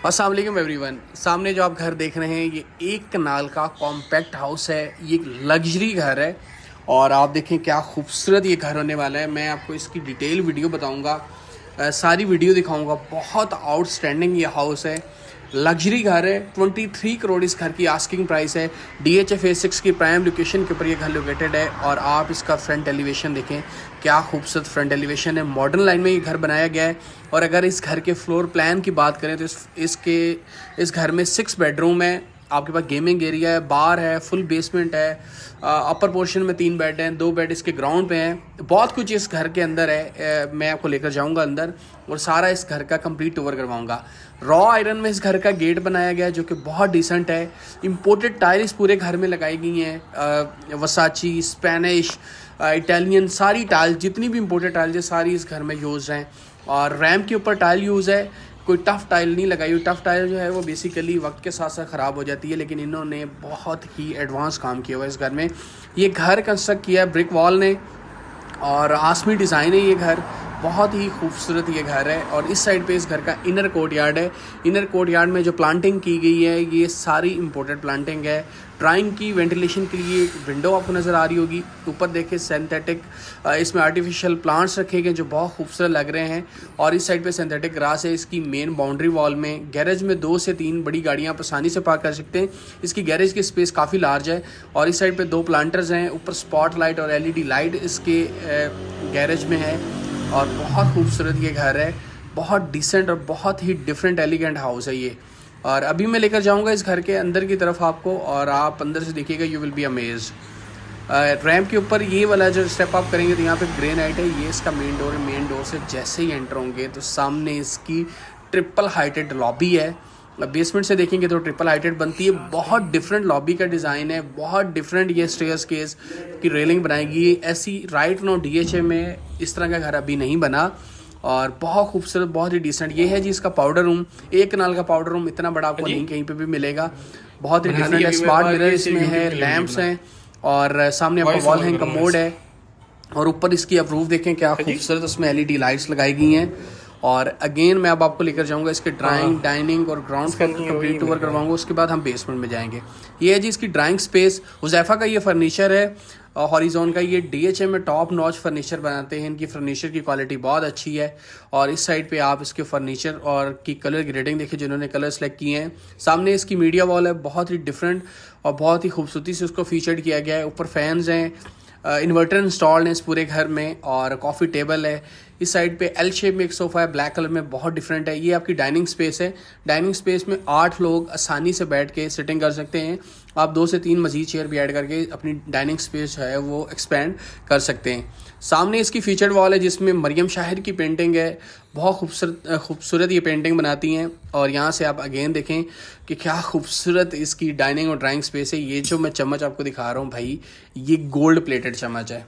अस्सलाम वालेकुम एवरीवन। सामने जो आप घर देख रहे हैं ये एक कनाल का कॉम्पैक्ट हाउस है। ये एक लग्जरी घर है और आप देखें क्या खूबसूरत ये घर होने वाला है। मैं आपको इसकी डिटेल वीडियो बताऊंगा, सारी वीडियो दिखाऊंगा। बहुत आउटस्टैंडिंग ये हाउस है, लग्जरी घर है। 23 करोड़ इस घर की आस्किंग प्राइस है। DHA फेज 6 की प्राइम लोकेशन के ऊपर ये घर लोकेटेड है। और आप इसका फ्रंट एलिवेशन देखें, क्या खूबसूरत फ्रंट एलिवेशन है। मॉडर्न लाइन में ये घर बनाया गया है। और अगर इस घर के फ्लोर प्लान की बात करें तो इस घर में 6 बेडरूम है। आपके पास गेमिंग एरिया है, बार है, फुल बेसमेंट है। अपर पोर्शन में 3 बेड हैं, 2 बेड इसके ग्राउंड पे हैं। बहुत कुछ इस घर के अंदर है। मैं आपको लेकर जाऊंगा अंदर और सारा इस घर का कंप्लीट टूर करवाऊंगा। रॉ आयरन में इस घर का गेट बनाया गया है जो कि बहुत डिसेंट है। इम्पोर्टेड टाइल्स पूरे घर में लगाई गई हैं। वसाची, स्पेनिश, इटालियन, सारी टाइल्स, जितनी भी इम्पोर्टेड टाइल्स है सारी इस घर में यूज़ हैं। और रैम्प के ऊपर टाइल यूज़ है, कोई टफ़ टाइल नहीं लगाई हुई। टफ़ टाइल जो है वो बेसिकली वक्त के साथ साथ ख़राब हो जाती है, लेकिन इन्होंने बहुत ही एडवांस काम किया हुआ है इस घर में। ये घर कंस्ट्रक्ट किया है ब्रिक वॉल ने और आसमी डिज़ाइन है ये घर। बहुत ही खूबसूरत ये घर है। और इस साइड पे इस घर का इनर कोर्ट यार्ड है। इनर कोर्ट यार्ड में जो प्लांटिंग की गई है ये सारी इम्पोर्टेड प्लांटिंग है। ड्राइंग की वेंटिलेशन के लिए विंडो आपको नज़र आ रही होगी। ऊपर देखिए सिंथेटिक, इसमें आर्टिफिशियल प्लांट्स रखे गए जो बहुत खूबसूरत लग रहे हैं। और इस साइड पे सिंथेटिक ग्रास है। इसकी मेन बाउंड्री वॉल में गैरेज में 2 से 3 बड़ी गाड़ियाँ आप आसानी से पार्क कर सकते हैं। इसकी गैरेज की स्पेस काफ़ी लार्ज है। और इस साइड पे 2 प्लांटर्स हैं। ऊपर स्पॉट लाइट और LED लाइट इसके गैरेज में है। और बहुत खूबसूरत ये घर है, बहुत डिसेंट और बहुत ही डिफरेंट एलिगेंट हाउस है ये। और अभी मैं लेकर जाऊंगा इस घर के अंदर की तरफ आपको, और आप अंदर से देखिएगा, you will be amazed. Ramp के ऊपर ये वाला जो स्टेप आप करेंगे तो यहाँ पे ग्रेनाइट है। ये इसका मेन डोर है। मेन डोर से जैसे ही एंटर होंगे तो सामने इसकी ट्रिपल हाइटेड लॉबी है। बेसमेंट से देखेंगे तो ट्रिपल हाइटेड बनती है। बहुत डिफरेंट लॉबी का डिज़ाइन है, बहुत डिफरेंट ये स्टेयर्स केस की रेलिंग बनाएगी। ऐसी राइट नो DHA में इस तरह का घर अभी नहीं बना। और बहुत खूबसूरत, बहुत ही डिसेंट। ये है जी इसका पाउडर रूम। एक कनाल का पाउडर रूम, इतना बड़ा आपको नहीं कहीं पे भी मिलेगा। बहुत ही डिफरेंट है। स्मार्ट मिरर इसमें है, लैंप्स हैं और सामने आपका वॉल हैंग कमोड है। और ऊपर इसकी आप रूफ देखें क्या खूबसूरत, उसमें LED लाइट्स लगाई गई हैं। और अगेन मैं अब आपको लेकर जाऊंगा इसके ड्राइंग, डाइनिंग और ग्राउंड फ्लोर का कंप्लीट टूर करवाऊंगा। उसके बाद हम बेसमेंट में जाएंगे। ये है जी इसकी ड्राइंग स्पेस। हुज़ैफा का ये फर्नीचर है, हॉरिजॉन का। ये DHA में टॉप नॉच फर्नीचर बनाते हैं। इनकी फर्नीचर की क्वालिटी बहुत अच्छी है। और इस साइड पे आप इसके फर्नीचर और की कलर ग्रेडिंग देखिए, जिन्होंने कलर सेलेक्ट किए हैं। सामने इसकी मीडिया वॉल है, बहुत ही डिफरेंट और बहुत ही खूबसूरती से उसको फीचर्ड किया गया है। ऊपर फैंस हैं, इन्वर्टर इंस्टॉल्ड है इस पूरे घर में। और कॉफ़ी टेबल है। इस साइड पे L शेप में एक सोफ़ा है, ब्लैक कलर में, बहुत डिफरेंट है। ये आपकी डाइनिंग स्पेस है। डाइनिंग स्पेस में 8 लोग आसानी से बैठ के सिटिंग कर सकते हैं। आप 2 से 3 मजीद चेयर भी ऐड करके अपनी डाइनिंग स्पेस है वो एक्सपेंड कर सकते हैं। सामने इसकी फीचर्ड वॉल है जिसमें मरियम शाहिर की पेंटिंग है। बहुत खूबसूरत ये पेंटिंग बनाती हैं। और यहाँ से आप अगेन देखें कि क्या खूबसूरत इसकी डाइनिंग और ड्राइंग स्पेस है। ये जो मैं चम्मच आपको दिखा रहा हूँ भाई, ये गोल्ड प्लेटेड चम्मच है।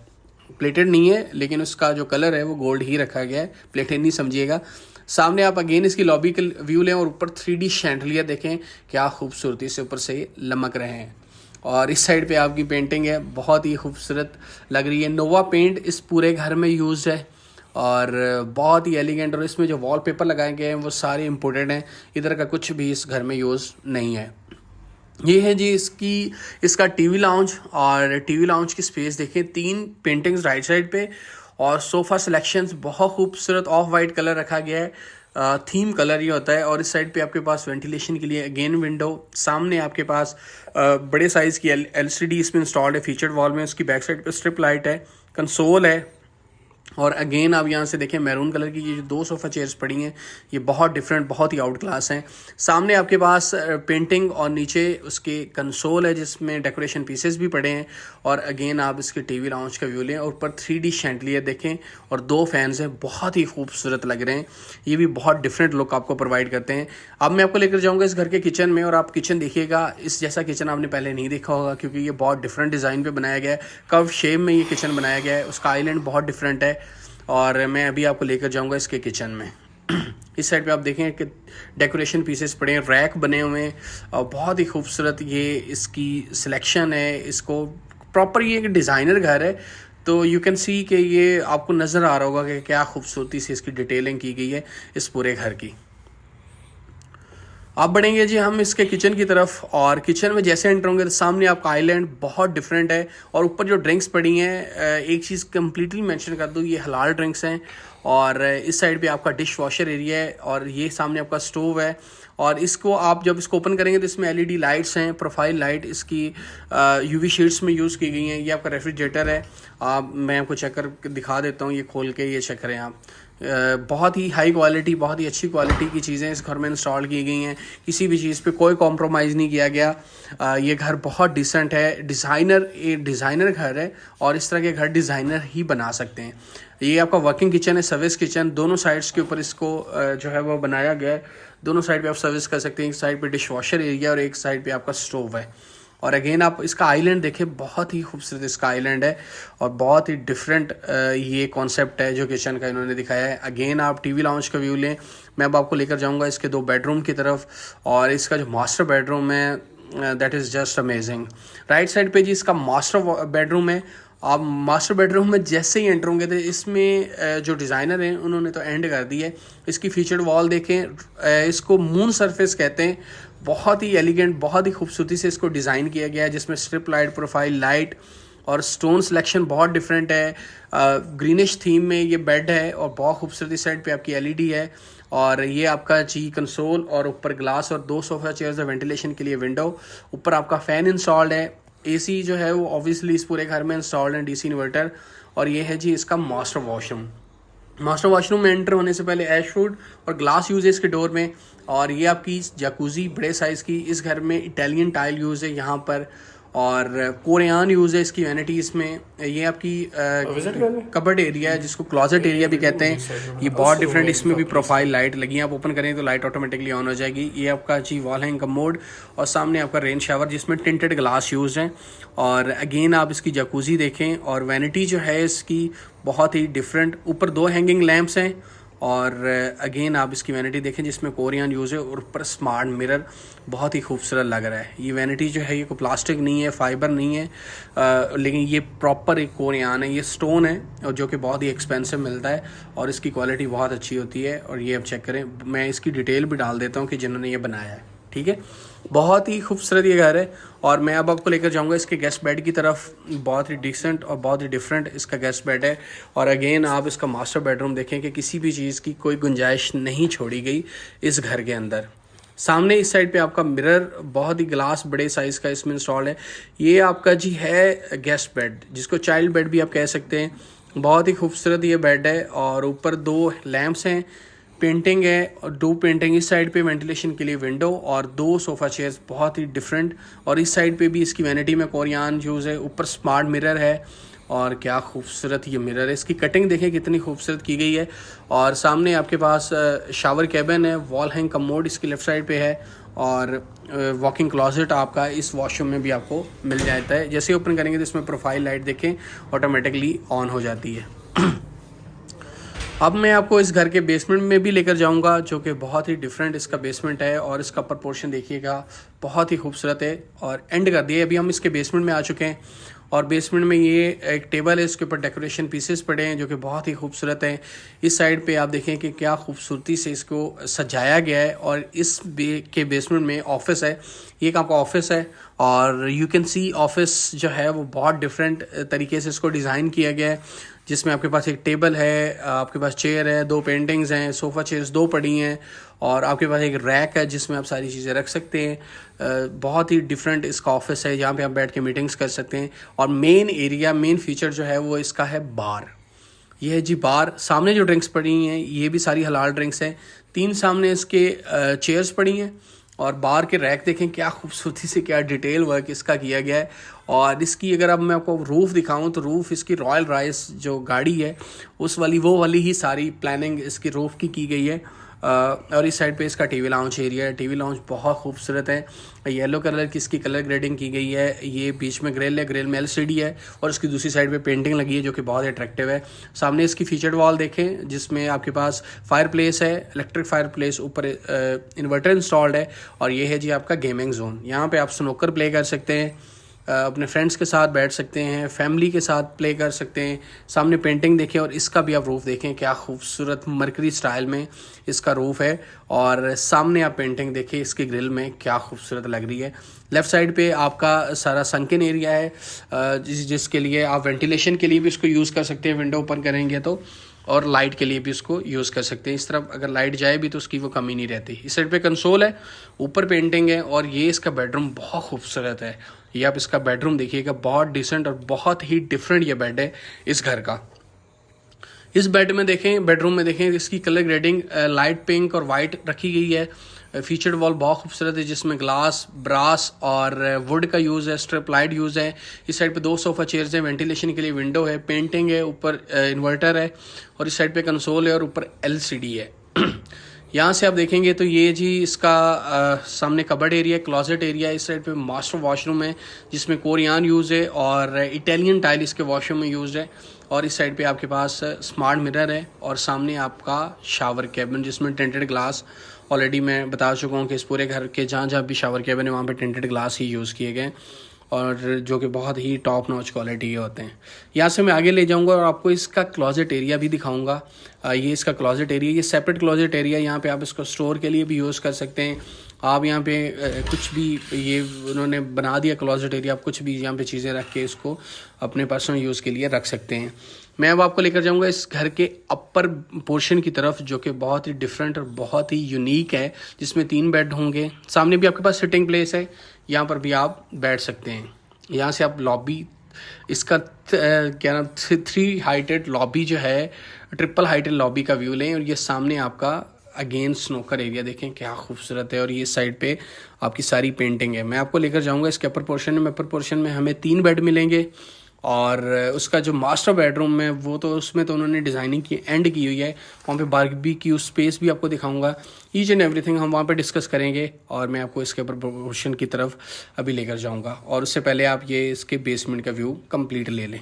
प्लेटेड नहीं है लेकिन उसका जो कलर है वो गोल्ड ही रखा गया है, प्लेटेड नहीं समझिएगा। सामने आप अगेन इसकी लॉबी के व्यू लें और ऊपर 3D शैंडलियर देखें, क्या खूबसूरती से ऊपर से लमक रहे हैं। और इस साइड पे आपकी पेंटिंग है, बहुत ही खूबसूरत लग रही है। नोवा पेंट इस पूरे घर में यूज़ है और बहुत ही एलिगेंट। और इसमें जो वॉलपेपर लगाए गए हैं वो सारे इम्पोर्टेड हैं। इधर का कुछ भी इस घर में यूज़ नहीं है। ये है जी इसका टीवी लाउंज। और टीवी लाउंज की स्पेस देखिए, 3 पेंटिंग्स राइट साइड पे और सोफ़ा सिलेक्शंस बहुत खूबसूरत ऑफ वाइट कलर रखा गया है। थीम कलर ये होता है। और इस साइड पे आपके पास वेंटिलेशन के लिए अगेन विंडो। सामने आपके पास बड़े साइज़ की LCD इसमें इंस्टॉल्ड है फीचर्ड वॉल में। उसकी बैक साइड पे स्ट्रिप लाइट है, कंसोल है। और अगेन आप यहाँ से देखें मैरून कलर की ये जो 2 सोफ़ा चेयर्स पड़ी हैं ये बहुत डिफरेंट, बहुत ही आउट क्लास हैं। सामने आपके पास पेंटिंग और नीचे उसके कंसोल है जिसमें डेकोरेशन पीसेस भी पड़े हैं। और अगेन आप इसके टीवी लाउंज का व्यू लें और ऊपर 3D शैंडलियर देखें और 2 फैंस हैं, बहुत ही खूबसूरत लग रहे हैं। ये भी बहुत डिफरेंट लुक आपको प्रोवाइड करते हैं। अब मैं आपको लेकर जाऊँगा इस घर के किचन में और आप किचन देखिएगा। इस जैसा किचन आपने पहले नहीं देखा होगा क्योंकि ये बहुत डिफरेंट डिज़ाइन पर बनाया गया है। कर्व शेप में ये किचन बनाया गया है। उसका आइलैंड बहुत डिफरेंट है। और मैं अभी आपको लेकर जाऊंगा इसके किचन में। इस साइड पे आप देखें कि डेकोरेशन पीसेस पड़े हैं, रैक बने हुए हैं और बहुत ही खूबसूरत ये इसकी सिलेक्शन है। इसको प्रॉपर ये एक डिज़ाइनर घर है तो यू कैन सी कि ये आपको नज़र आ रहा होगा कि क्या खूबसूरती से इसकी डिटेलिंग की गई है इस पूरे घर की। आप बढ़ेंगे जी हम इसके किचन की तरफ, और किचन में जैसे एंटर होंगे तो सामने आपका आइलैंड बहुत डिफरेंट है। और ऊपर जो ड्रिंक्स पड़ी हैं, एक चीज़ कंप्लीटली मेंशन कर दूँ, ये हलाल ड्रिंक्स हैं। और इस साइड पे आपका डिश वॉशर एरिया है, और ये सामने आपका स्टोव है। और इसको आप जब इसको ओपन करेंगे तो इसमें एलईडी लाइट्स हैं, प्रोफाइल लाइट इसकी यूवी शीट्स में यूज़ की गई हैं। ये आपका रेफ्रिजरेटर है, मैं आपको चेक कर दिखा देता हूँ, ये खोल के ये चेक करें आप। बहुत ही हाई क्वालिटी, बहुत ही अच्छी क्वालिटी की चीज़ें इस घर में इंस्टॉल की गई हैं। किसी भी चीज़ पे कोई कॉम्प्रोमाइज़ नहीं किया गया। ये घर बहुत डिसेंट है, डिज़ाइनर घर है, और इस तरह के घर डिज़ाइनर ही बना सकते हैं। ये आपका वर्किंग किचन है, सर्विस किचन, दोनों साइड्स के ऊपर इसको जो है वो बनाया गया है। दोनों साइड पे आप सर्विस कर सकते हैं, एक साइड पे डिश वॉशर एरिया और एक साइड पे आपका स्टोव है। और अगेन आप इसका आइलैंड देखें, बहुत ही खूबसूरत इसका आइलैंड है, और बहुत ही डिफरेंट ये कॉन्सेप्ट है जो किचन का इन्होंने दिखाया है। अगेन आप टीवी लाउंज का व्यू लें, मैं अब आपको लेकर जाऊंगा इसके 2 बेडरूम की तरफ, और इसका जो मास्टर बेडरूम है that is just amazing. Right side पे जी इसका मास्टर बेडरूम है। आप मास्टर बेडरूम में जैसे ही एंटर होंगे तो इसमें जो डिज़ाइनर हैं उन्होंने तो एंड कर दी है। इसकी फीचर्ड वॉल देखें, इसको मून सरफेस कहते हैं। बहुत ही एलिगेंट, बहुत ही खूबसूरती से इसको डिज़ाइन किया गया है, जिसमें स्ट्रिप लाइट, प्रोफाइल लाइट और स्टोन सिलेक्शन बहुत डिफरेंट है। ग्रीनिश थीम में ये बेड है, और बहुत खूबसूरती साइड पे आपकी एलईडी है। और ये आपका जी कंसोल, और ऊपर ग्लास और 2 सोफा चेयर्स है वेंटिलेशन के लिए, विंडो, ऊपर आपका फ़ैन इंस्टॉल्ड है। एसी जो है वो ऑब्वियसली इस पूरे घर में इंस्टॉल्ड है, डीसी इन्वर्टर। और ये है जी इसका मास्टर वॉशरूम। मास्टर वॉशरूम में एंटर होने से पहले ऐशवुड और ग्लास यूज़ है इसके डोर में। और ये आपकी जकूज़ी बड़े साइज़ की, इस घर में इटालियन टाइल यूज़ है यहाँ पर, और कोरियान यूज़ है इसकी वैनिटीज़ में। ये आपकी कबर्ड एरिया है, जिसको क्लॉजेट एरिया भी कहते हैं। ये बहुत डिफरेंट, इसमें भी प्रोफाइल लाइट लगी है, आप ओपन करें तो लाइट ऑटोमेटिकली ऑन हो जाएगी। ये आपका जी वॉल हैंग कमोड, और सामने आपका रेन शावर जिसमें टिंटेड ग्लास यूज़ है। और अगेन आप इसकी जकूज़ी देखें, और वैनिटी जो है इसकी बहुत ही डिफरेंट, ऊपर 2 हैंगिंग लैंप्स हैं। और अगेन आप इसकी वैनिटी देखें जिसमें कोरियन यूज़ है, और ऊपर स्मार्ट मिरर बहुत ही खूबसूरत लग रहा है। ये वैनिटी जो है ये कोई प्लास्टिक नहीं है, फाइबर नहीं है, लेकिन ये प्रॉपर एक कोरियन है, ये स्टोन है, और जो कि बहुत ही एक्सपेंसिव मिलता है, और इसकी क्वालिटी बहुत अच्छी होती है। और ये आप चेक करें, मैं इसकी डिटेल भी डाल देता हूँ कि जिन्होंने ये बनाया है, ठीक है। बहुत ही खूबसूरत ये घर है, और मैं अब आपको लेकर जाऊंगा इसके गेस्ट बेड की तरफ। बहुत ही डिसेंट और बहुत ही डिफरेंट इसका गेस्ट बेड है। और अगेन आप इसका मास्टर बेडरूम देखें कि किसी भी चीज़ की कोई गुंजाइश नहीं छोड़ी गई इस घर के अंदर। सामने इस साइड पे आपका मिरर बहुत ही ग्लास बड़े साइज़ का इसमें इंस्टॉल है। ये आपका जी है गेस्ट बेड, जिसको चाइल्ड बेड भी आप कह सकते हैं। बहुत ही खूबसूरत ये बेड है, और ऊपर 2 लैंप्स हैं, पेंटिंग है, और 2 पेंटिंग इस साइड पे वेंटिलेशन के लिए, विंडो, और 2 सोफ़ा चेयर्स बहुत ही डिफरेंट। और इस साइड पे भी इसकी वैनिटी में कोरियन यूज़ है, ऊपर स्मार्ट मिरर है, और क्या खूबसूरत ये मिरर है। इसकी कटिंग देखें कितनी खूबसूरत की गई है। और सामने आपके पास शावर कैबिन है, वॉल हैंग कमोड इसकी लेफ़्ट साइड पे है, और वॉकिंग क्लॉजेट आपका इस वॉशरूम में भी आपको मिल जाता है। जैसे ओपन करेंगे तो इसमें प्रोफाइल लाइट देखें ऑटोमेटिकली ऑन हो जाती है। अब मैं आपको इस घर के बेसमेंट में भी लेकर जाऊंगा, जो कि बहुत ही डिफरेंट इसका बेसमेंट है, और इसका प्रपोर्शन देखिएगा बहुत ही खूबसूरत है। और एंड कर दिए, अभी हम इसके बेसमेंट में आ चुके हैं, और बेसमेंट में ये एक टेबल है, इसके ऊपर डेकोरेशन पीसेस पड़े हैं जो कि बहुत ही खूबसूरत हैं। इस साइड पे आप देखें कि क्या खूबसूरती से इसको सजाया गया है। और इस के बेसमेंट में ऑफिस है, ये एक आपका ऑफिस है, और यू कैन सी ऑफिस जो है वो बहुत डिफरेंट तरीके से इसको डिज़ाइन किया गया है, जिसमें आपके पास एक टेबल है, आपके पास चेयर है, 2 पेंटिंग्स हैं, सोफ़ा चेयर्स 2 पड़ी हैं, और आपके पास एक रैक है जिसमें आप सारी चीज़ें रख सकते हैं। बहुत ही डिफरेंट इसका ऑफिस है, जहाँ पे आप बैठ के मीटिंग्स कर सकते हैं। और मेन एरिया, मेन फीचर जो है वो इसका है बार। ये है जी बार। सामने जो ड्रिंक्स पड़ी हैं ये भी सारी हलाल ड्रिंक्स हैं। 3 सामने इसके चेयर्स पड़ी हैं, और बार के रैक देखें क्या खूबसूरती से, क्या डिटेल वर्क इसका किया गया है। और इसकी अगर अब मैं आपको रूफ़ दिखाऊं तो रूफ़ इसकी रॉयल राइस जो गाड़ी है उस वाली, वो वाली ही सारी प्लानिंग इसकी रूफ़ की गई है। और इस साइड पे इसका टीवी लाउंज एरिया है। टीवी लाउंज बहुत खूबसूरत है, येलो कलर की इसकी कलर ग्रेडिंग की गई है। ये बीच में ग्रिल है, ग्रिल में एलसीडी है, और इसकी दूसरी साइड पे पेंटिंग लगी है जो कि बहुत अट्रैक्टिव है। सामने इसकी फीचर्ड वॉल देखें जिसमें आपके पास फायर प्लेस है, इलेक्ट्रिक फायर प्लेस, ऊपर इन्वर्टर इंस्टॉल्ड है। और ये है जी आपका गेमिंग जोन, यहाँ पे आप स्नूकर प्ले कर सकते हैं। अपने फ्रेंड्स के साथ बैठ सकते हैं, फैमिली के साथ प्ले कर सकते हैं। सामने पेंटिंग देखें और इसका भी आप रूफ़ देखें, क्या खूबसूरत मरकरी स्टाइल में इसका रूफ़ है। और सामने आप पेंटिंग देखें इसकी ग्रिल में, क्या खूबसूरत लग रही है। लेफ़्ट साइड पे आपका सारा सनकन एरिया है, जिसके लिए आप वेंटिलेशन के लिए भी इसको यूज़ कर सकते हैं, विंडो ओपन करेंगे तो, और लाइट के लिए भी इसको यूज़ कर सकते हैं। इस तरफ अगर लाइट जाए भी तो उसकी वो कमी नहीं रहती। इस साइड पे कंसोल है, ऊपर पेंटिंग है, और ये इसका बेडरूम बहुत खूबसूरत है। ये आप इसका बेडरूम देखिएगा, बहुत डिसेंट और बहुत ही डिफरेंट ये बेड है इस घर का। इस बेड में देखें, बेडरूम में देखें, इसकी कलर ग्रेडिंग लाइट पिंक और वाइट रखी गई है। फीचर्ड वॉल बहुत खूबसूरत है, जिसमें ग्लास, ब्रास और वुड का यूज़ है, स्ट्रिप लाइट यूज़ है। इस साइड पे 2 सोफ़ा चेयर्स हैं, वेंटिलेशन के लिए विंडो है, पेंटिंग है, ऊपर इन्वर्टर है, और इस साइड पे कंसोल है और ऊपर LCD है। यहाँ से आप देखेंगे तो ये जी इसका सामने कबर्ड एरिया, क्लॉजेट एरिया। इस साइड पे मास्टर वॉशरूम है, जिसमें कोरियान यूज़ है और इटालियन टाइल इसके वॉशरूम में यूज़ है। और इस साइड पे आपके पास स्मार्ट मिरर है, और सामने आपका शावर कैबिन, जिसमें टिंटेड ग्लास, ऑलरेडी मैं बता चुका हूँ कि इस पूरे घर के जहाँ जहाँ भी शावर कैबिन है वहाँ पे टिंटेड ग्लास ही यूज़ किए गए, और जो कि बहुत ही टॉप नॉच क्वालिटी के होते हैं। यहाँ से मैं आगे ले जाऊँगा और आपको इसका क्लॉजेट एरिया भी दिखाऊँगा। ये इसका क्लॉजेट एरिया, ये सेपरेट क्लॉजेट एरिया। यहाँ पे आप इसको स्टोर के लिए भी यूज़ कर सकते हैं। आप यहाँ पे कुछ भी, ये उन्होंने बना दिया क्लॉजेट एरिया, आप कुछ भी यहाँ पे चीज़ें रख के इसको अपने पर्सनल यूज़ के लिए रख सकते हैं। मैं अब आपको लेकर जाऊंगा इस घर के अपर पोर्शन की तरफ, जो कि बहुत ही डिफरेंट और बहुत ही यूनिक है, जिसमें 3 बेड होंगे। सामने भी आपके पास सिटिंग प्लेस है, यहाँ पर भी आप बैठ सकते हैं। यहाँ से आप लॉबी, इसका क्या नाम, 3 हाइटेड लॉबी जो है, ट्रिपल हाइटेड लॉबी का व्यू लें। और ये सामने आपका अगेन स्नोकर एरिया देखें, क्या खूबसूरत है। और ये साइड पे आपकी सारी पेंटिंग है। मैं आपको लेकर जाऊंगा इसके अपर पोर्शन में। अपर पोर्शन में हमें 3 बेड मिलेंगे, और उसका जो मास्टर बेडरूम में वो तो उसमें तो उन्होंने डिज़ाइनिंग की एंड की हुई है। वहाँ पे बारबेक्यू स्पेस भी आपको दिखाऊंगा। ईच एंड एवरीथिंग हम वहाँ पे डिस्कस करेंगे, और मैं आपको इसके ऊपर पोर्शन की तरफ अभी लेकर जाऊँगा। और उससे पहले आप ये इसके बेसमेंट का व्यू कंप्लीट ले लें।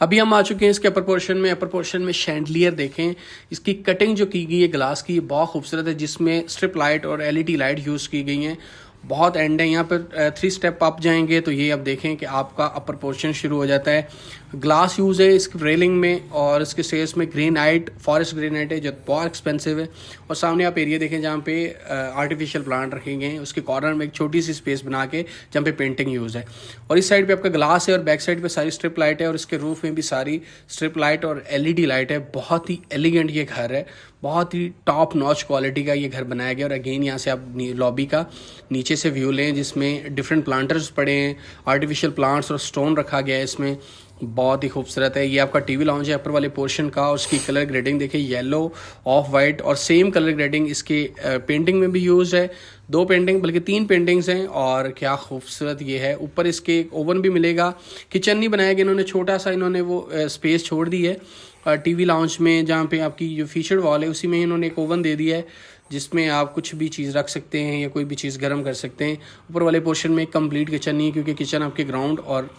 अभी हम आ चुके हैं इसके अपर पोर्शन में। अपर पोर्शन में शैंडलियर देखें, इसकी कटिंग जो की गई है ग्लास की, बहुत खूबसूरत है, जिसमें स्ट्रिप लाइट और LED लाइट यूज़ की गई हैं। बहुत एंड है यहाँ पर। 3 स्टेप आप जाएंगे तो ये आप देखें कि आपका अपर पोर्शन शुरू हो जाता है। ग्लास यूज़ है इसकी रेलिंग में, और इसके स्टेयर्स में ग्रेनाइट, फॉरेस्ट ग्रेनाइट है, जो बहुत एक्सपेंसिव है। और सामने आप एरिया देखें जहाँ पे आर्टिफिशियल प्लांट रखे गए हैं, उसके कॉर्नर में एक छोटी सी स्पेस बना के जहाँ पे पेंटिंग यूज़ है। और इस साइड पे आपका ग्लास है, और बैक साइड पे सारी स्ट्रिप लाइट है, और इसके रूफ में भी सारी स्ट्रिप लाइट और LED लाइट है। बहुत ही एलिगेंट ये घर है, बहुत ही टॉप नॉच क्वालिटी का ये घर बनाया गया। और अगेन यहाँ से आप लॉबी का नीचे से व्यू लें, जिसमें डिफरेंट प्लांटर्स पड़े हैं, आर्टिफिशियल प्लांट्स और स्टोन रखा गया है इसमें, बहुत ही खूबसूरत है। ये आपका TV लाउंज है अपर वाले पोर्शन का। उसकी कलर ग्रेडिंग देखिए, येलो, ऑफ वाइट, और सेम कलर ग्रेडिंग इसके पेंटिंग में भी यूज़ है। 2 पेंटिंग, बल्कि 3 पेंटिंग्स हैं, और क्या खूबसूरत ये है। ऊपर इसके एक ओवन भी मिलेगा। किचन नहीं बनाया गया इन्होंने, छोटा सा इन्होंने वो स्पेस छोड़ दी है TV लाउंज में, जहाँ पे आपकी जो फीचर्ड वॉल है उसी में इन्होंने एक ओवन दे दिया है, जिसमें आप कुछ भी चीज़ रख सकते हैं या कोई भी चीज़ गर्म कर सकते हैं। ऊपर वाले पोर्शन में एक कंप्लीट किचन नहीं है, क्योंकि किचन आपके ग्राउंड और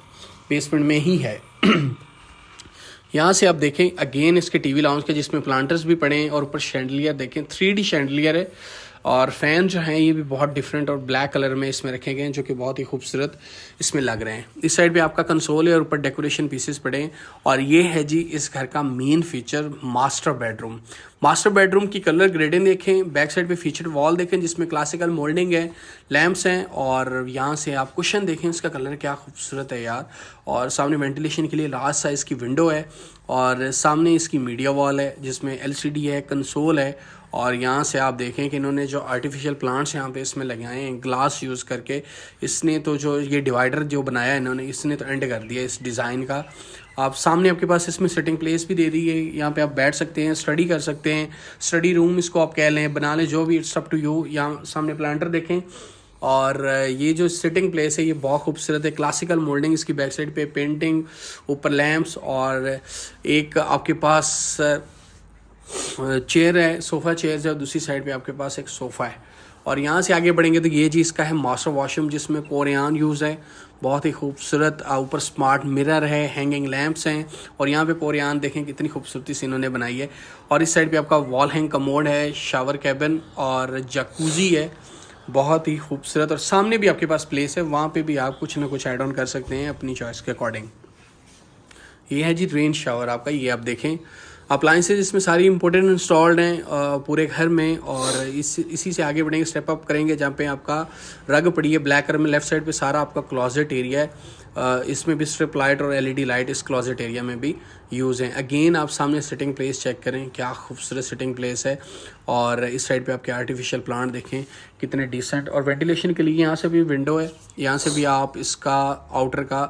बेसमेंट में ही है। यहाँ से आप देखें अगेन इसके TV लाउंज के, जिसमें प्लांटर्स भी पड़े हैं, और ऊपर शैंडलियर देखें, 3D शैंडलियर है। और फ़ैन जो हैं ये भी बहुत डिफरेंट और ब्लैक कलर में इसमें रखे गए हैं, जो कि बहुत ही खूबसूरत इसमें लग रहे हैं। इस साइड पे आपका कंसोल है, और ऊपर डेकोरेशन पीसेस पड़े हैं। और ये है जी इस घर का main feature, master bedroom. Master bedroom की कलर ग्रेडिंग देखें, back side pay feature wall देखें, जिसमें क्लासिकल मोल्डिंग है, लैंप्स हैं, और यहाँ से आप कुशन देखें, इसका कलर क्या खूबसूरत है यार। और सामने वेंटिलेशन के लिए लार्ज साइज़ की विंडो है, और सामने इसकी मीडिया वॉल है, जिसमें LCD है, कंसोल है। और यहाँ से आप देखें कि इन्होंने जो आर्टिफिशियल प्लांट्स यहाँ पे इसमें लगाए हैं ग्लास यूज़ करके, इसने तो जो ये डिवाइडर जो बनाया है इन्होंने, इसने तो एंड कर दिया इस डिज़ाइन का। आप सामने आपके पास इसमें सिटिंग प्लेस भी दे दी है, यहाँ पे आप बैठ सकते हैं, स्टडी कर सकते हैं, स्टडी रूम इसको आप कह लें, बना लें, जो भी, इट्स अप टू यू। यहाँ सामने प्लांटर देखें, और ये जो सिटिंग प्लेस है ये बहुत खूबसूरत है, क्लासिकल मोल्डिंग इसकी, बैक साइड पे पेंटिंग, ऊपर लैंप्स, और एक आपके पास चेयर है, सोफ़ा चेयर्स है, और दूसरी साइड पे आपके पास एक सोफ़ा है। और यहाँ से आगे बढ़ेंगे तो ये जी इसका है मास्टर वॉशरूम, जिसमें कोरियान यूज़ है, बहुत ही खूबसूरत। ऊपर स्मार्ट मिरर है, हैंगिंग लैंप्स हैं, और यहाँ पे कोरियान देखें कितनी खूबसूरती से इन्होंने बनाई है। और इस साइड पे आपका वॉल हैंग कमोड है, शावर कैबिन और जकूज़ी है। बहुत ही खूबसूरत। और सामने भी आपके पास प्लेस है, वहाँ पे भी आप कुछ ना कुछ ऐड ऑन कर सकते हैं अपनी चॉइस के अकॉर्डिंग। ये है जी रेन शावर आपका, ये आप देखें अप्लाइंसेज इसमें सारी इंपॉर्टेंट इंस्टॉल्ड हैं पूरे घर में। और इसी से आगे बढ़ेंगे, स्टेप अप करेंगे जहाँ पे आपका रग पड़ी है ब्लैक कलर में, लेफ्ट साइड पे सारा आपका क्लोजेट एरिया है। इसमें भी स्ट्रिप लाइट और एलईडी लाइट इस क्लोजेट एरिया में भी यूज़ है। अगेन आप सामने सिटिंग प्लेस चेक करें, क्या खूबसूरत सिटिंग प्लेस है। और इस साइड पे आपके आर्टिफिशियल प्लांट देखें कितने डिसेंट। और वेंटिलेशन के लिए यहाँ से भी विंडो है, यहाँ से भी आप इसका आउटर का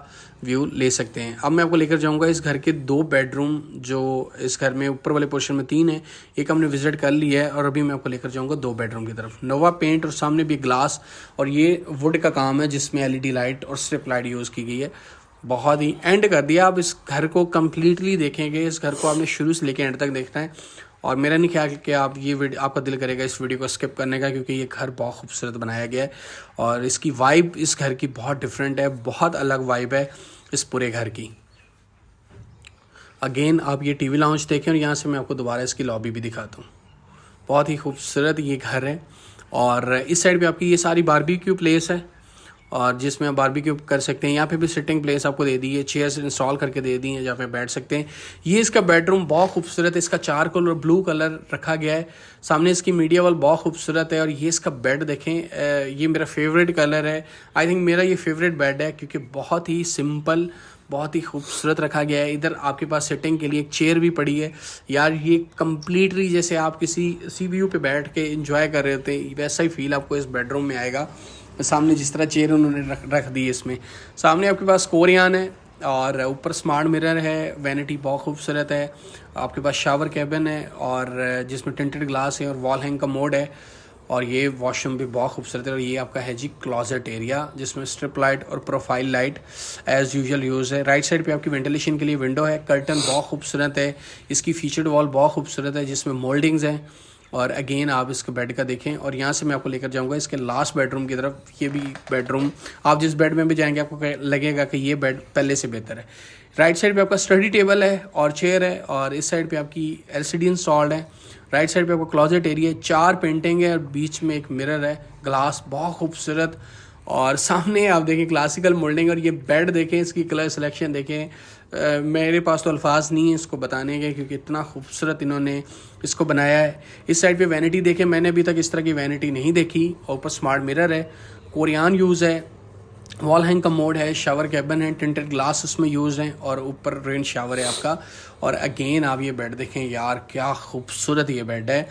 व्यू ले सकते हैं। अब मैं आपको लेकर जाऊंगा इस घर के 2 बेडरूम, जो इस घर में ऊपर वाले पोर्शन में 3 है, एक हमने विजिट कर लिया है। और अभी मैं आपको लेकर जाऊंगा 2 बेडरूम की तरफ। नोवा पेंट और सामने भी ग्लास, और ये वुड का काम है जिसमें एलईडी लाइट और स्ट्रिप लाइट यूज़ की गई है। बहुत ही एंड कर दिया। आप इस घर को कम्प्लीटली देखेंगे, इस घर को आपने शुरू से लेकर एंड तक देखना है। और मेरा नहीं ख्याल कि आप ये वीडियो, आपका दिल करेगा इस वीडियो को स्किप करने का, क्योंकि ये घर बहुत खूबसूरत बनाया गया है। और इसकी वाइब इस घर की बहुत डिफरेंट है, बहुत अलग वाइब है इस पूरे घर की। अगेन आप ये टीवी लाउंज देखें, और यहाँ से मैं आपको दोबारा इसकी लॉबी भी दिखाता हूँ। बहुत ही खूबसूरत ये घर है। और इस साइड पे आपकी ये सारी बारबेक्यू प्लेस है, और जिसमें आप बारबेक्यू कर सकते हैं। यहाँ पे भी सिटिंग प्लेस आपको दे दी है, चेयर्स इंस्टॉल करके दे दी हैं जहाँ पे बैठ सकते हैं। ये इसका बेडरूम बहुत खूबसूरत है, इसका चारकोल और ब्लू कलर रखा गया है। सामने इसकी मीडिया वॉल बहुत खूबसूरत है। और ये इसका बेड देखें, ये मेरा फेवरेट कलर है। आई थिंक मेरा ये फेवरेट बेड है, क्योंकि बहुत ही सिंपल, बहुत ही खूबसूरत रखा गया है। इधर आपके पास सिटिंग के लिए एक चेयर भी पड़ी है। यार ये कम्प्लीटली जैसे आप किसी सीवीयू पे बैठ के एंजॉय कर रहे होते हैं, वैसा ही फील आपको इस बेडरूम में आएगा। सामने जिस तरह चेयर उन्होंने रख दी है, इसमें सामने आपके पास कोरियन है, और ऊपर स्मार्ट मिरर है, वैनिटी बहुत खूबसूरत है। आपके पास शावर कैबिन है, और जिसमें टिंटेड ग्लास है, और वॉल हैंग का मोड है। और ये वॉशरूम भी बहुत खूबसूरत है। और ये आपका है जी क्लोजेट एरिया, जिसमें स्ट्रिप लाइट और profile light as usual use है। राइट साइड पे आपकी वेंटिलेशन के लिए विंडो है, कर्टन बहुत खूबसूरत है। इसकी फीचर्ड वॉल बहुत खूबसूरत है जिसमें मोल्डिंग्स हैं। और अगेन आप इसके बेड का देखें, और यहाँ से मैं आपको लेकर जाऊँगा इसके लास्ट बेडरूम की तरफ। ये भी बेडरूम, आप जिस बेड में भी जाएंगे आपको लगेगा कि ये बेड पहले से बेहतर है। राइट साइड पे आपका स्टडी टेबल है और चेयर है, और इस साइड पे आपकी एलसीडी इंस्टॉल्ड है। राइट साइड पे आपका क्लोजेट एरिया, 4 पेंटिंग है, और बीच में एक मिरर है, ग्लास बहुत खूबसूरत। और सामने आप देखें क्लासिकल मोल्डिंग। और ये बेड देखें, इसकी कलर सिलेक्शन देखें, मेरे पास तो अल्फाज नहीं है इसको बताने के, क्योंकि इतना खूबसूरत इन्होंने इसको बनाया है। इस साइड पे वैनिटी देखें, मैंने अभी तक इस तरह की वैनिटी नहीं देखी। और ऊपर स्मार्ट मिरर है, कोरियन यूज़ है, वॉल हैंग का मोड है, शावर कैबिन है, टिंटेड ग्लास उसमें यूज़ हैं, और ऊपर रेन शावर है आपका। और अगेन आप ये बेड देखें, यार क्या खूबसूरत ये बेड है।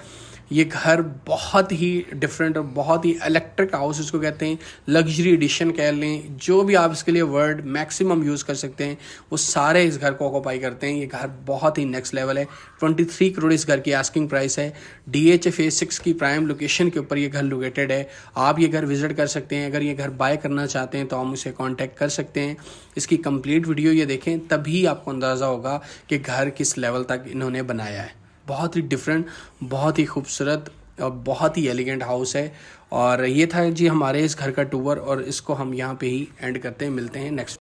ये घर बहुत ही डिफरेंट और बहुत ही इलेक्ट्रिक हाउस इसको कहते हैं, लग्जरी एडिशन कह लें, जो भी आप इसके लिए वर्ड मैक्सिमम यूज़ कर सकते हैं वो सारे इस घर को ऑक्यूपाई करते हैं। ये घर बहुत ही नेक्स्ट लेवल है। 23 करोड़ इस घर की आस्किंग प्राइस है। DH फेज 6 की प्राइम लोकेशन के ऊपर ये घर लोकेटेड है। आप ये घर विजिट कर सकते हैं। अगर ये घर बाय करना चाहते हैं तो आप मुझसे कॉन्टैक्ट कर सकते हैं। इसकी कंप्लीट वीडियो ये देखें, तभी आपको अंदाज़ा होगा कि घर किस लेवल तक इन्होंने बनाया है। बहुत ही डिफरेंट, बहुत ही खूबसूरत और बहुत ही एलिगेंट हाउस है। और ये था जी हमारे इस घर का टूर, और इसको हम यहाँ पे ही एंड करते हैं। मिलते हैं नेक्स्ट